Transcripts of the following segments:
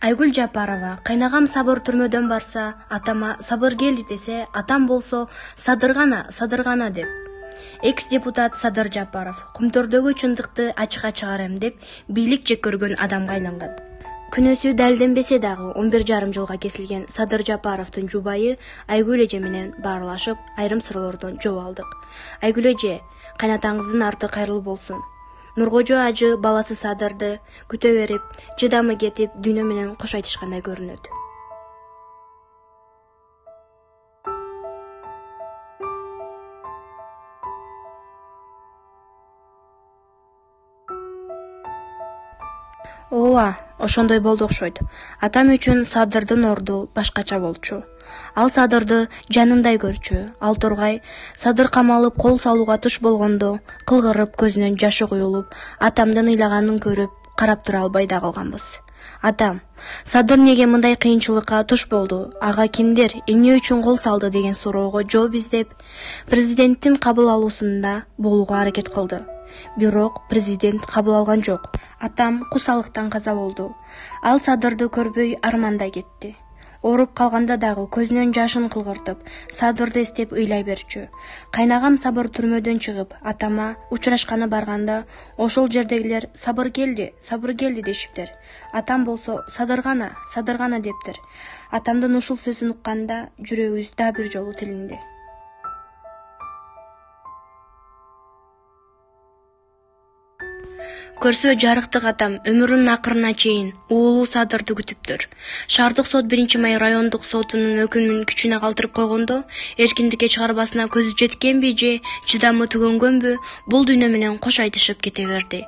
Айгүл Жапарова, кайнагам Сабыр түрмөдөн барса, атама Сабыр келди десе, атам болсо садыргана деп. Экс-депутат Садыр Жапаров Кумтөрдөгү чындыкты ачыкка чыгарам деп бийлик жек көргөн адамга айланган. Күнөөсү далилденбесе дагы 11,5 жылга кесилген Садыр Жапаровдун жубайы Айгүл эже менен баарлашып, айрым суроолордон жооп алдык. Айгүл эже, кайнатаңыздын арты кайрылуу болсун. Нургожо ажы баласы Садырды күтө берип, чыдамы кетип, дүйнө менен кош айтышкандай көрүнөт. Ооба, ошондой болду окшойт. Атам үчүн Садырдын орду башкача болчу. Ал Садырды жанындай көрчү. Ал Торгай Садыр камалып кол салууга туш болгондо, кылгырып көзүнөн жашы куюлуп, атамдын ыйлаганын көрүп, карап тура албай да калганбыз. Атам, Садыр неге мындай кыйынчылыкка туш болду? Ага кимдер, эмне үчүн кол салды деген суроого жооп издеп, президенттин кабыл алуусунда болууга аракет кылды. Бирок президент кабыл алган жок. Атам кусалыктан каза болду. Ал Садырды көрбөй арманда кетти. Ооруп калганда дагы көзүнөн жашын кылгыртып, Садырды эстеп ыйлай берчү. Кайнагам Сабыр түрмөдөн чыгып, атама учурашканы барганда, ошол жердегилер Сабыр келди дешиптер. Атам болсо садыргана дептир. Атамдын ушул сөзүн укканда жүрөгүбүз да бир жолу тилинди. Көрсө жарыктык атам өмүрүнүн акырына чейин уулу Садырды күтүптүр. Шаардык сот 1-май райондук сотунун өкүмүн күчүнө калтырып койгондо, эркиндикке чыгарбасына көзү жеткенби же чыдамы түгөнгөнбү, бул дүйнө менен кош айтышып кете берди.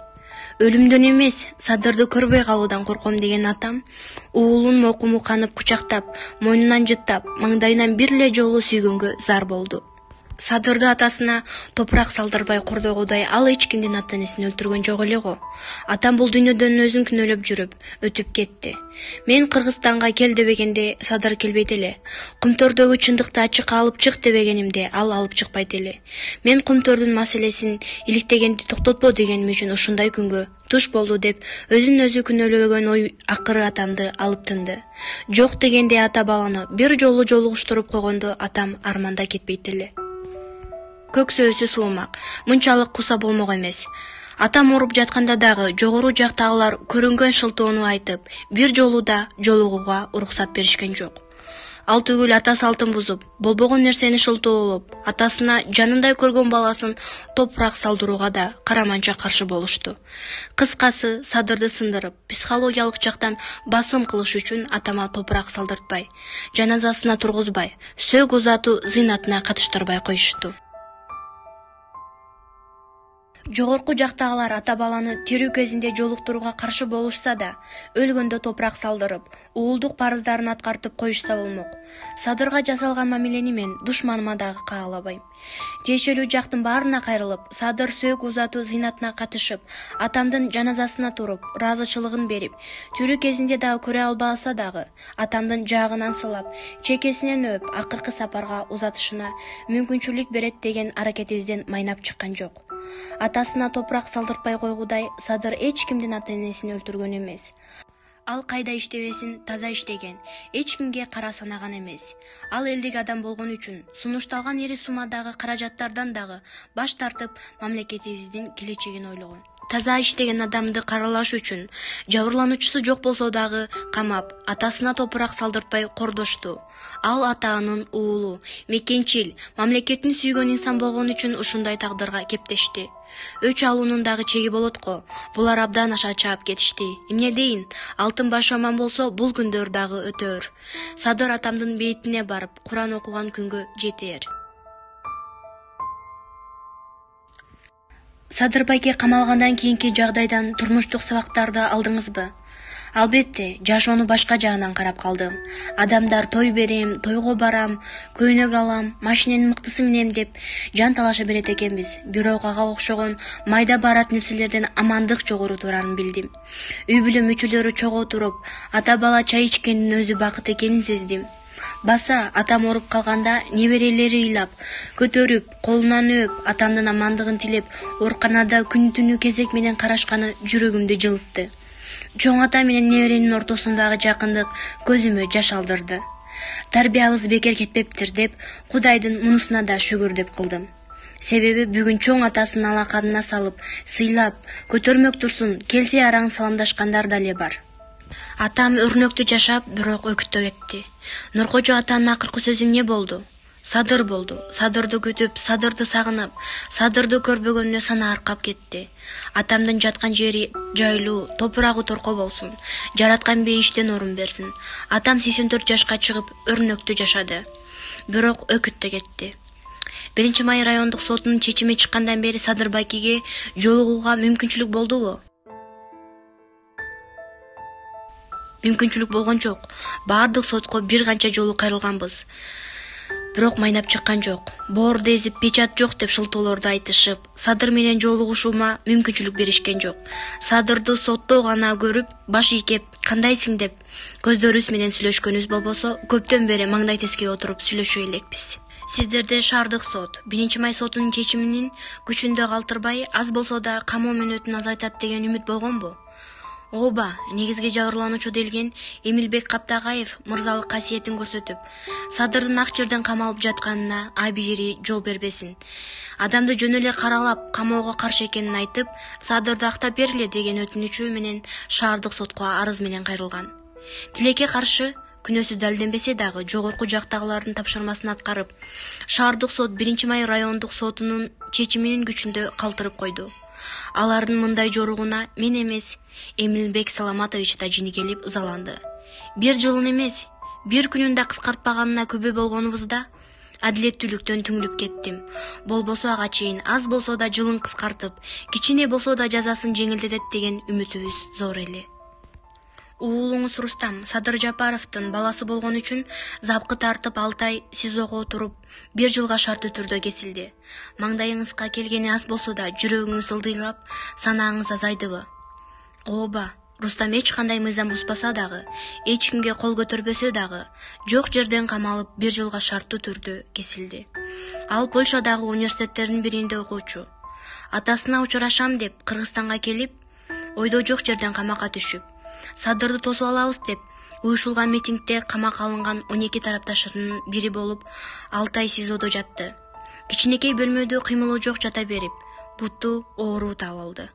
Өлүмдөн эмес, Садырды көрбөй калуудан корком деген атам, уулун мокуму канып кучактап, мойнунан жыттап, маңдайынан бир эле жолу сүйгөнгө зар болду. Садырды атасына топурак салдырбай кордогудай ал эч кимдин ата-энесин өлтүргөн жок эле го. Атам бул дүйнөдөн өзүн күнөөлөп жүрүп, өтүп кетти. Мен Кыргызстанга кел дебегенде Садыр келбейт эле. Кумтөрдөгү чындыкты ачыкка алып чык дебегенимде ал алып чыкпайт эле. Мен Кумтөрдүн маселесин иликтегенди токтотпо дегеним үчүн ушундай күнгө туш болду деп өзүн өзү күнөөлөгөн ой акыры атамды алып тынды. Жок дегенде ата баланы бир жолу жолугуштуруп койгондо атам арманда кетпейт эле. Көк сөзү сулмак, мынчалык куса болмок эмес. Атам ооруп жатканда дагы жогору жактагылар көрүнгөн шылтоону айтып, бир жолу да жолугууга уруксат беришкен жок. Ал түгүл ата салтын бузуп, болбогон нерсени шылтоолоп, атасына жанындай көргөн баласын топурак салдырууга да караманча каршы болушту. Кыскасы, Садырды сындырып, психологиялык жактан басым кылыш үчүн атама топурак салдыртпай, жаназасына тургузбай, сөк узатуу зыйнатына катыштырбай коюшту. Жогорку жактагылар ата баланы тирүү кезинде жолуктурууга каршы болушса да, өлгөндө топурак салдырып, уулдук парыздарын аткартып коюшса болмок. Садырга жасалган мамилени мен душманыма дагы каалабайм. Тиешелүү жактын баарына кайрылып, Садыр сөк узатуу зыйнатына катышып, атамдын жаназасына туруп, ыраазычылыгын берип, тирүү кезинде дагы көрө албаса дагы, атамдын жаагынан сылап, чекесинен өп, акыркы сапарга узатышына мүмкүнчүлүк берет деген аракетибизден майнап чыккан жок. Атасына топурак салдыртпай койгудай, Садыр эч кимдин ата-энесин өлтүргөн эмес. Ал кайда иштебесин таза иштеген, эч кимге кара санаган эмес. Ал элдик адам болгон үчүн сунушталган ири суммадагы каражаттардан дагы баш тартып, мамлекетибиздин келечегин ойлогон. Таза иштеген адамды каралаш үчүн жабырлануучусу жок болсо дагы камап, атасына топурак салдыртпай кордошту. Ал атанын уулу, мекенчил, мамлекетин сүйгөн инсан болгон үчүн ушундай тагдырга кептешти. Өч алуунун дагы чеги болот го. Булар абдан аша чаап кетишти. Эмне дейин? Алтын баш аман болсо, бул күндөр дагы өтөр. Садыр атамдын бейитине барып, Куран окуган күнгө жетер. Садыр байке камалгандан кийинки жагдайдан турмуштук сабактарды алдыңызбы? Албетте, жашоону башка жагынан карап калдым. Адамдар той берем, тойго барам, көйнөк алам, машиненин мыктысы менен деп жан талаша берет экенбиз. Бирок ага окшогон майда барат нерселерден амандык жогору турарын билдим. Үй бүлө мүчөлөрү чогуу туруп, ата бала чай ичкендин өзү бакыт экенин сездим. Баса атам ооруп калганда неберелери ыйлап, көтөрүп, колунан өп, атамдын амандыгын тилеп, ооруканада күн түнү кезек менен карашканы жүрөгүмдү жылытты. Чоң ата менен неберенин ортосундагы жакындык көзүмө жаш алдырды. Тарбиябыз бекер кетпептир деп Кудайдын мунусуна да шүгүр деп кылдым. Себеби бүгүн чоң атасынын алаканына салып, сыйлап, көтөрмөк турсун, келсе араң саламдашкандар дале бар. Атам өрнөктүү жашап, бирок өкүттө кетти. Нуркожо атанын акыркы сөзү эмне болду? Садыр болду. Садырды күтүп, садырды сагынып, садырды көрбөгөнүнө сана аркап кетти. Атамдын жаткан жери жайлуу, топурагы торко болсун. Жараткан бейиштен орун берсин. Атам 84 жашка чыгып, өрнөктүү жашады. Бирок өкүттө кетти. 1-Май райондук сотунун чечими чыккандан бери Садыр Бакиге жолугууга мүмкүнчүлүк болдубу? Мүмкүнчүлүк болгон жок. Баардык сотко бир канча жолу кайрылганбыз. Бирок майнап чыккан жок. Боорду эзип печат жок деп шылтоолорду айтышып, Садыр менен жолугушуума мүмкүнчүлүк беришкен жок. Садырды сотто гана көрүп, баш ийкеп, кандайсың деп көздөрүбүз менен сүйлөшкөнүбүз болбосо, көптөн бери маңдай тескей отуруп сүйлөшө элекпиз. Сиздерде шаардык сот 1-Май сотунун чечиминин күчүндө калтырбай, аз болсо да камоо мөөнөтүн азайтат деген үмүт болгонбу? Ооба, негизги жабырлануучу делген Эмилбек Каптагаев мырзалык касиетин көрсөтүп, Садырдын ак жерден камалып жатканына абийири жол бербесин. Адамды жөн эле каралап, камоого каршы экенин айтып, Садырды актап бергиле деген өтүнүчү менен шаардык сотко арыз менен кайрылган. Тилекке каршы күнөөсү далилденбесе дагы жогорку жактагылардын тапшырмасын аткарып, шаардык сот 1-Май райондук сотунун чечиминин күчүндө калтырып койду. Алардын мындай жоругуна мен эмес, Эмилбек Саламатович да жини келип ызаланды. Бир жылын эмес, бир күнүн да кыскартпаганына күбө болгонубузда адилеттүүлүктөн түңүлүп кеттим. Болбосо ага чейин аз болсо да жылын кыскартып, кичине болсо да жазасын жеңилдетет деген үмүтүбүз зор эле. Уулуңуз Рустам Садыр Жапаровдун баласы болгон үчүн запкы тартып 6 ай СИЗОго отуруп, 1 жылга шарттуу түрдө кесилди. Маңдайыңызга келгени аз болсо да жүрөгүңүз ылдыйлап, санааңыз азайдыбы? Ооба, Рустам эч кандай мыйзам бузбаса дагы, эч кимге кол көтөрбөсө дагы, жок жерден камалып 1 жылга шарттуу түрдө кесилди. Ал Польшадагы университеттердин биринде окуучу. Атасына учурашам деп Кыргызстанга келип, ойдо жок жерден камакка түшүп, Садырды тосуп алабыз деп уюшулган митингде камакка алынган 12 тарапташынын бири болуп 6 ай СИЗОдо жатты. Кичинекей бөлмөдө кыймылы жок жата берип, буту оору табылды.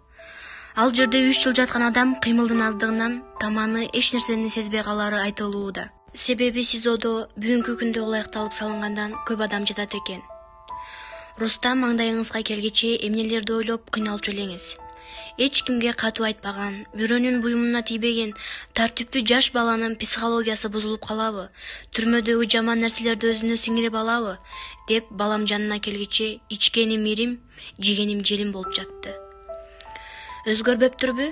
Ал жерде 3 жыл жаткан адам кыймылдын аздыгынан таманы эч нерсени сезбей калары айтылууда. Себеби СИЗОдо бүгүнкү күндө ылайыкталып салынгандан көп адам жатат экен. Рустам маңдайыңызга келгече эмнелерди ойлоп кыйналчу элеңиз. Эч кимге катуу айтпаган, бирөөнүн буюмуна тийбеген тартиптүү жаш баланын психологиясы бузулуп калабы, түрмөдөгү жаман нерселерди өзүнө сиңирип алабы деп балам жанына келгиче ичкеним ирим, жегеним желим болуп жатты. Өзгөрбөптүрбү?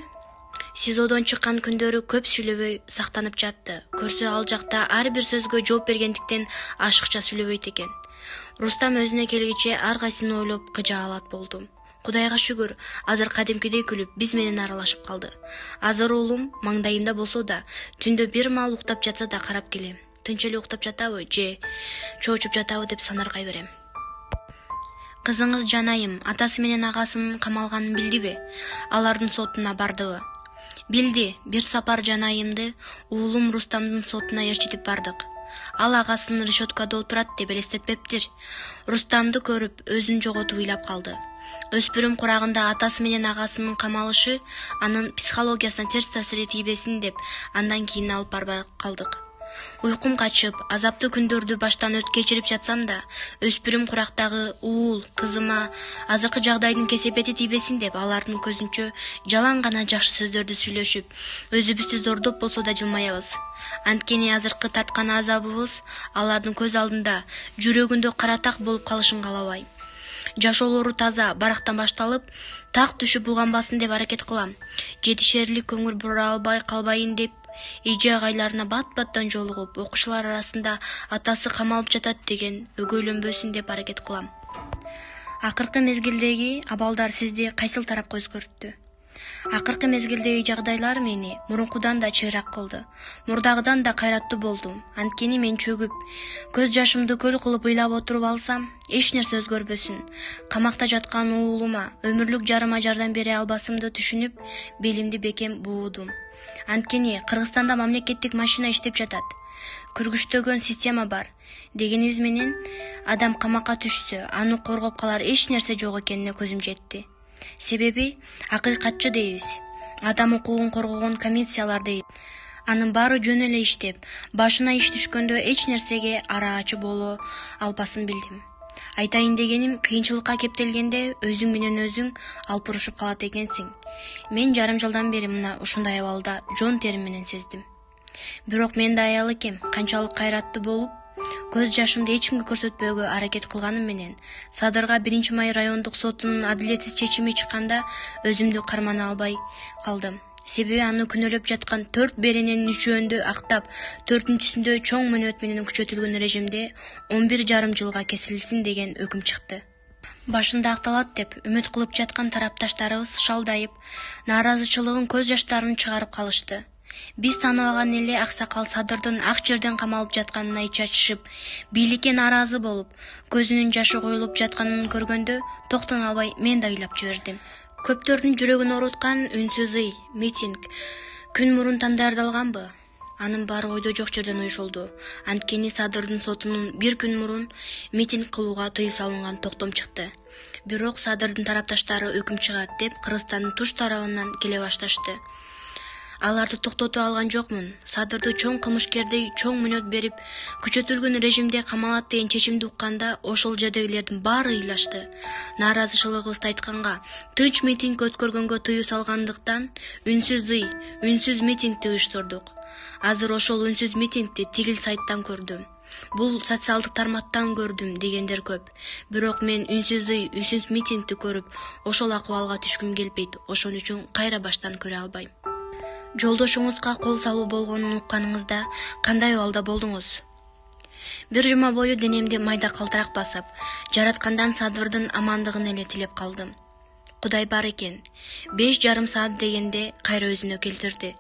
СИЗОдон чыккан күндөрү көп сүйлөбөй сактанып жатты. Көрсө ал жакта ар бир сөзгө жооп бергендиктен ашыкча сүйлөбөйт экен. Рустам өзүнө келгиче ар кайсын ойлоп кыжа алат болдум. Кудайга шүгүр, азыр кадимкидей күлүп, биз менен аралашып калды. Азыр уулум маңдайымда болсо да, түндө бир маал уктап жатса да карап келем. Тынч эле уктап жатабы же чоочуп жатабы деп санаргай берем. Кызыңыз Жанайым атасы менен агасынын камалганын билдиби? Алардын сотуна бардыбы? Билди. Бир сапар Жанайымды уулум Рустамдын сотуна ээрчитип бардык. Ал агасын решеткада отурат деп элестетпептир. Рустамды көрүп, өзүн жоготуп ыйлап калды. Өспүрүм курагында атасы менен агасынын камалышы анын психологиясына терс таасир тийбесин деп андан кийин алып барбай калдык. Уйкум качып, азаптуу күндөрдү баштан кечирип жатсам да, өспүрүм курактагы уул кызыма азыркы жагдайдын кесепети тийбесин деп алардын көзүнчө жалаң гана жакшы сөздөрдү сүйлөшүп, өзүбүздү зордоп болсо да жылмаябыз. Анткени азыркы тарткан азабыбыз алардын көз алдында жүрөгүндө кара так болуп калышын каалабайм. Жашоолору таза, барактан башталып, так түшүп булганбасын деп аракет кылам. Жетишерлик көңүл бура албай калбайын деп, эже агайларына бат-баттан жолугуп, окуучулар арасында атасы камалып жатат деген өгөйлөнбөсүн деп аракет кылам. Акыркы мезгилдеги абалдар сизди кайсыл тарапка өзгөрттү? Акыркы мезгилдеги жагдайлар мени мурункудан да чыйрак кылды. Мурдагыдан да кайраттуу болдум. Анткени мен чөгүп, көз жашымды көл кылып ыйлап отуруп алсам, эч нерсе өзгөрбөсүн. Камакта жаткан уулума, өмүрлүк жарыма жардам бере албасымды түшүнүп, белимди бекем буудум. Анткени Кыргызстанда мамлекеттик машина иштеп жатат. Күргүчтөгөн система бар. Дегенибиз менен адам камакка түшсө, аны коргоп калар эч нерсе жок экенине көзүм жетти. Себеби акыйкатчы дейбиз. Адам укугун коргогон комиссиялар дейт. Анын баары жөн эле иштеп, башына иш түшкөндө эч нерсеге араачы боло албасын билдим. Айтайын дегеним, кыйынчылыкка кептелгенде өзүң менен өзүң алпурушуп калат экенсиң. Мен жарым жылдан бери мына ушундай абалда жон терим менен сездим. Бирок мен да аял экем, канчалык кайраттуу болуп, көз жашымды эч кимге көрсөтпөөгө аракет кылганым менен Садырга 1-май райондук сотунун адилетсиз чечими чыкканда өзүмдү кармана албай калдым. Себеби аны күнөөлөп жаткан 4 берененин 3-өндө актап, 4-сүндө чоң мөөнөт менен күчөтүлгөн режимде 11,5 жылга кесилсин деген өкүм чыкты. Башында акталат деп үмүт кылып жаткан тарапташтарыбыз шалдайып, нааразычылыгын көз жаштарын чыгарып калышты. Биз тааныбаган эле аксакал Садырдын ак жерден камалып жатканына ич ачышып, бийликке нааразы болуп, көзүнүн жашы коюлуп жатканын көргөндө токтоно албай мен да ыйлап жибердим. Көптөрдүн жүрөгүн ооруткан үнсүз ый, митинг күн мурун тандардалганбы? Анын баары ойдо жок жерден уюшулду. Анткени Садырдын сотунун 1 күн мурун митинг кылууга тыюу салынган токтом чыкты. Бирок Садырдын тарапташтары өкүм чыгат деп Кыргызстандын туш тарабынан келе башташты. Аларды токтото алган жокмун. Садырды чоң кылмышкердей чоң мөөнөт берип, күчөтүлгөн режимде камалат деген чечимди укканда ошол жердегилердин баары ыйлашты. Нааразычылыгыбызды айтканга, тынч митинг өткөргөнгө тыюу салгандыктан үнсүз ый, үнсүз митингди уюштурдук. Азыр ошол үнсүз митингди тигил сайттан көрдүм. Бул социалдык тармактан көрдүм дегендер көп. Бирок мен үнсүз ый, үнсүз митингди көрүп, ошол акыбалга түшкүм келбейт. Ошон үчүн кайра баштан көрө албайм. Жолдошуңузга кол салуу болгонун укканыңызда кандай абалда болдуңуз? Бир жума бою денемди майда калтырак басып, жараткандан Садырдын амандыгын эле тилеп калдым. Кудай бар экен. 5,5 саат дегенде кайра өзүнө келтирди.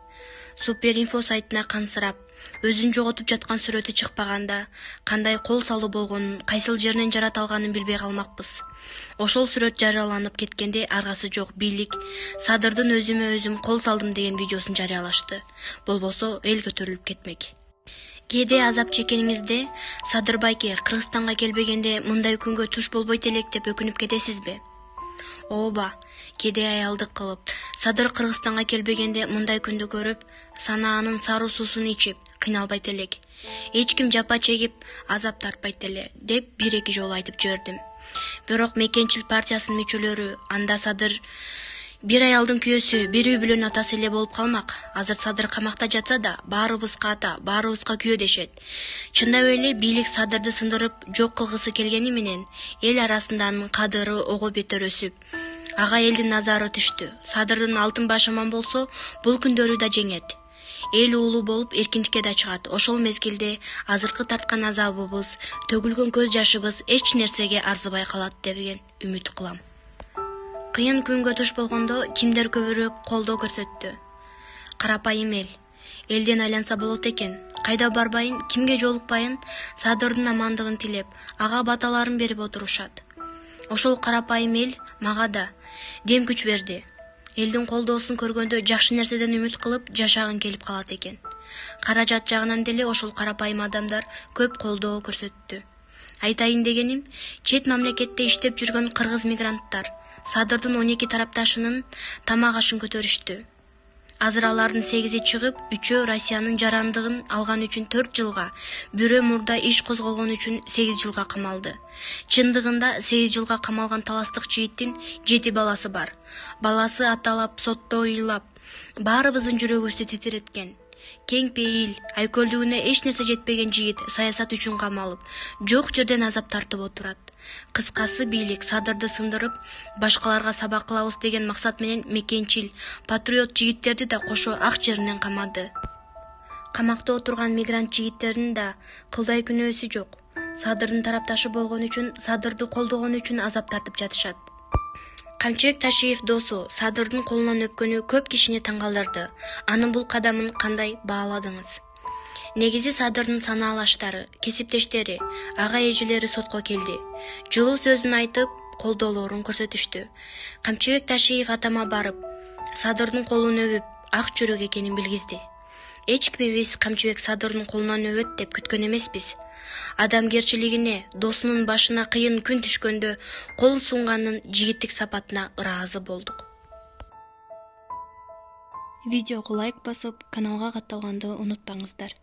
Суперинфо сайтына кансырап, өзүн жоготуп жаткан сүрөтү чыкпаганда, кандай кол салуу болгонун, кайсыл жеринен жарата алганын билбей калмакпыз. Ошол сүрөт жарыяланып кеткенде аргасы жок бийлик Садырдын өзүмө өзүм кол салдым деген видеосун жарыялашты. Болбосо эл көтөрүлүп кетмек. Кээде азап чеккениңизде Садыр байке Кыргызстанга келбегенде мындай күнгө туш болбойт элек деп өкүнүп кетесизби? Ооба, кээде аялдык кылып, Садыр Кыргызстанга келбегенде мындай күндү көрүп, санаанын сары суусун ичип кыйналбайт элек. Эч ким жапа чегип, азап тартпайт эле деп 1-2 жолу айтып жибердим. Бирок Мекенчил партиясынын мүчөлөрү анда Садыр бир аялдын күйөөсү, бир үй бүлөнүн атасы эле болуп калмак. Азыр Садыр камакта жатса да, баарыбызга ата, баарыбызга күйөө дешет. Чындап эле бийлик Садырды сындырып жок кылгысы келгени менен эл арасында анын кадыры ого бетер өсүп, ага элдин назары түштү. Садырдын алтын башы аман болсо, бул күндөрү да жеңет. Эл уулуу болуп эркиндикке да чыгат. Ошол мезгилде азыркы тарткан азабыбыз, төгүлгөн көз жашыбыз эч нерсеге арзыбай калат деген үмүт кылам. Кыйын күнгө туш болгондо кимдер көбүрөөк колдоо көрсөттү? Карапайым эл. Элден айланса болот экен. Кайда барбайын, кимге жолукпайын, Садырдын амандыгын тилеп, ага баталарын берип отурушат. Ошол карапайым эл мага да дем күч берди. Элдин колдоосун көргөндө жакшы нерседен үмүт кылып жашагың келип калат экен. Каражат жагынан деле ошол карапайым адамдар көп колдоо көрсөттү. Айтайын дегеним, чет мамлекетте иштеп жүргөн кыргыз мигранттар Садырдын 12 тарапташынын тамак ашын көтөрүштү. Азыр алардын 8 чыгып, 3 Россиянын жарандыгын алган үчүн 4 жылга, бирөө мурда иш козголгон үчүн 8 жылга камалды. Чындыгында 8 жылга камалган таластык жигиттин 7 баласы бар. Баласы аталап, сотто ыйлап, баарыбыздын жүрөгүбүздү титиреткен. Кең пейил, айкөлдүгүнө эч нерсе жетпеген жигит саясат үчүн камалып, жок жерден азап тартып отурат. Кыскасы бийлик Садырды сындырып, башкаларга сабак кылабыз деген максат менен мекенчил, патриот жигиттерди да кошо ак жеринен камады. Камакта отурган мигрант жигиттердин да кылдай күнөөсү жок. Садырдын тарапташы болгон үчүн, Садырды колдогон үчүн азап тартып жатышат. Камчыбек Ташиев досу Садырдын колунан өпкөнү көп кишини таң калтырды. Анын бул кадамын кандай бааладыңыз? Негизи Садырдын санаалаштары, кесиптештери, ага эжелери сотко келди. Жылуу сөзүн айтып, колдоолорун көрсөтүштү. Камчыбек Ташиев атама барып, Садырдын колун өбүп, ак жүрөк экенин билгизди. Эч ким биз Камчыбек Садырдын колунан өбөт деп күткөн эмеспиз. Адамгерчилигине, досунун башына кыйын күн түшкөндө кол сунганын жигиттик сапатына ыраазы болдук. Видеого лайк басып, каналга катталганды унутпаңыздар.